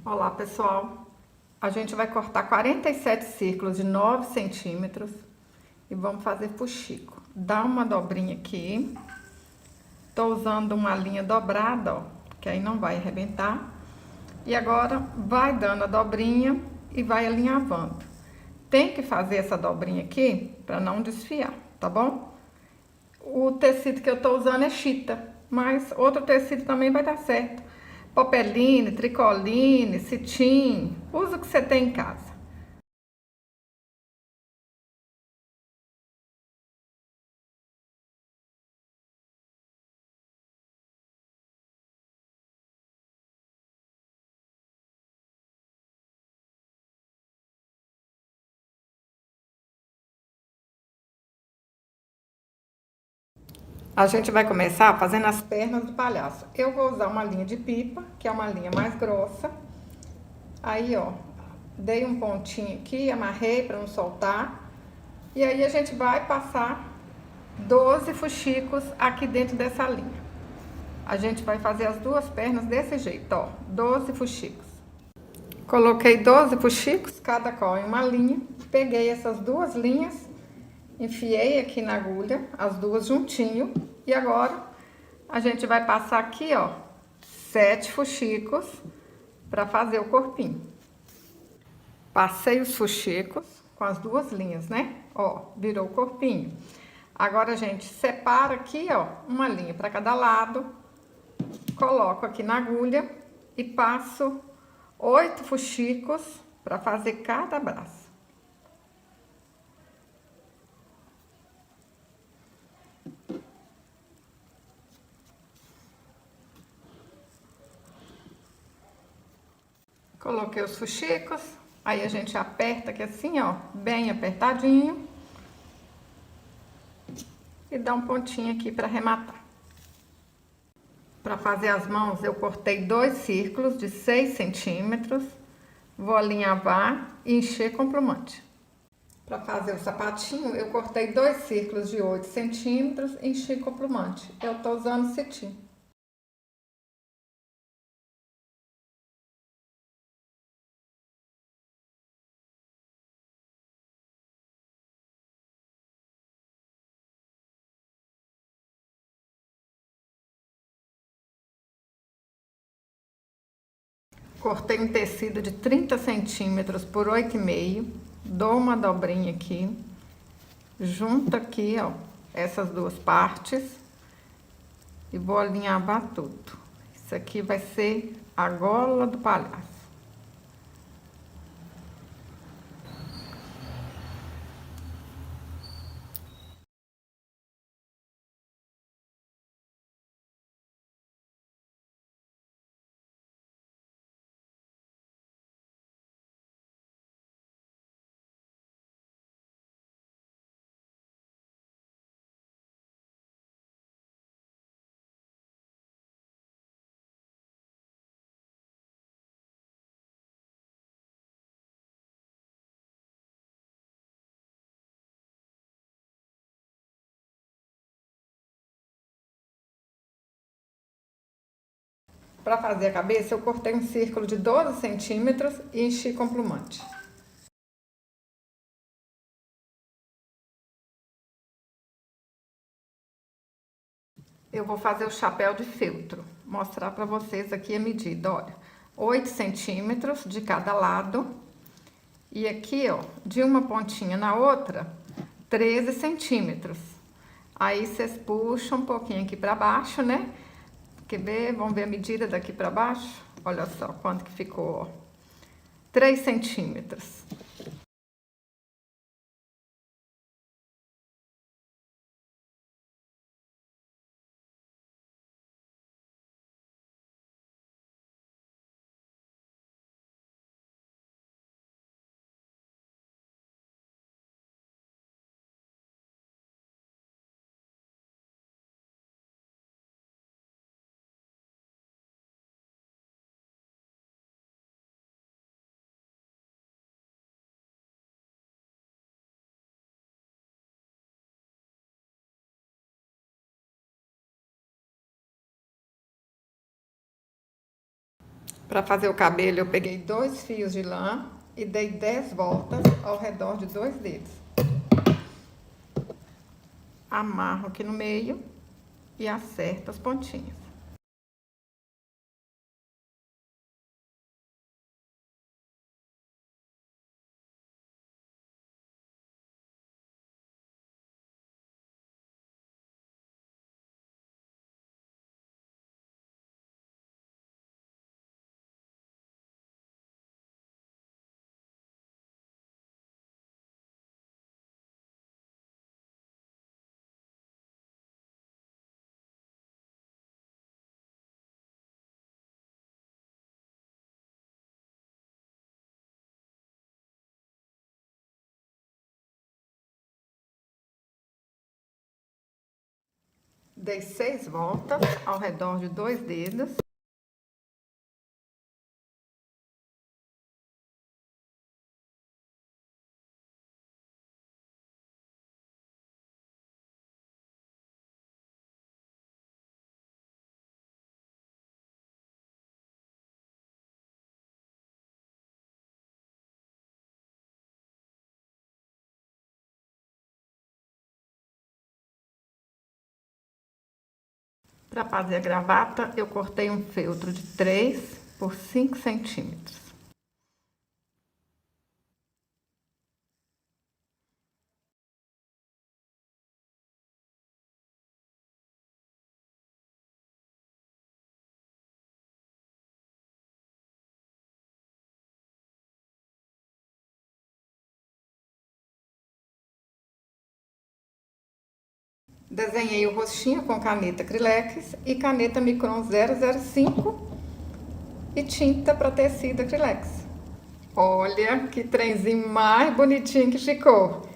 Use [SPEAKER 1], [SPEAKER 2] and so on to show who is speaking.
[SPEAKER 1] Olá, pessoal. A gente vai cortar 47 círculos de 9 centímetros e vamos fazer fuxico. Dá uma dobrinha aqui. Tô usando uma linha dobrada, ó, que aí não vai arrebentar. E agora vai dando a dobrinha e vai alinhavando. Tem que fazer essa dobrinha aqui para não desfiar, tá bom? O tecido que eu tô usando é chita, mas outro tecido também vai dar certo. Popeline, tricoline, cetim, usa o que você tem em casa. A gente vai começar fazendo as pernas do palhaço. Eu vou usar uma linha de pipa, que é uma linha mais grossa. Aí, ó, dei um pontinho aqui, amarrei para não soltar. E aí a gente vai passar 12 fuxicos aqui dentro dessa linha. A gente vai fazer as duas pernas desse jeito, ó, 12 fuxicos. Coloquei 12 fuxicos, cada qual em uma linha. Peguei essas duas linhas, enfiei aqui na agulha, as duas juntinho. E agora a gente vai passar aqui, ó, 7 fuxicos para fazer o corpinho. Passei os fuxicos com as duas linhas, né? Ó, virou o corpinho. Agora a gente separa aqui, ó, uma linha para cada lado. Coloco aqui na agulha e passo 8 fuxicos para fazer cada braço. Coloquei os fuxicos, aí a gente aperta aqui assim, ó, bem apertadinho. E dá um pontinho aqui para arrematar. Para fazer as mãos, eu cortei 2 círculos de 6 centímetros. Vou alinhavar e encher com plumante. Para fazer o sapatinho, eu cortei 2 círculos de 8 centímetros e enchi com plumante. Eu tô usando cetim. Cortei um tecido de 30 centímetros por 8,5. Dou uma dobrinha aqui. Junto aqui, ó, essas duas partes. E vou alinhavar tudo. Isso aqui vai ser a gola do palhaço. Para fazer a cabeça, eu cortei um círculo de 12 centímetros e enchi com plumante. Eu vou fazer o chapéu de feltro. Mostrar para vocês aqui a medida, olha. 8 centímetros de cada lado. E aqui, ó, de uma pontinha na outra, 13 centímetros. Aí vocês puxam um pouquinho aqui para baixo, né? Quer ver? Vamos ver a medida daqui para baixo? Olha só quanto que ficou, ó. 3 centímetros. Para fazer o cabelo, eu peguei 2 fios de lã e dei 10 voltas ao redor de 2 dedos. Amarro aqui no meio e acerto as pontinhas. Dei 6 voltas ao redor de 2 dedos. Para fazer a gravata, eu cortei um feltro de 3 por 5 centímetros. Desenhei o rostinho com caneta Acrylex e caneta Micron 005 e tinta para tecido Acrylex. Olha que trenzinho mais bonitinho que ficou!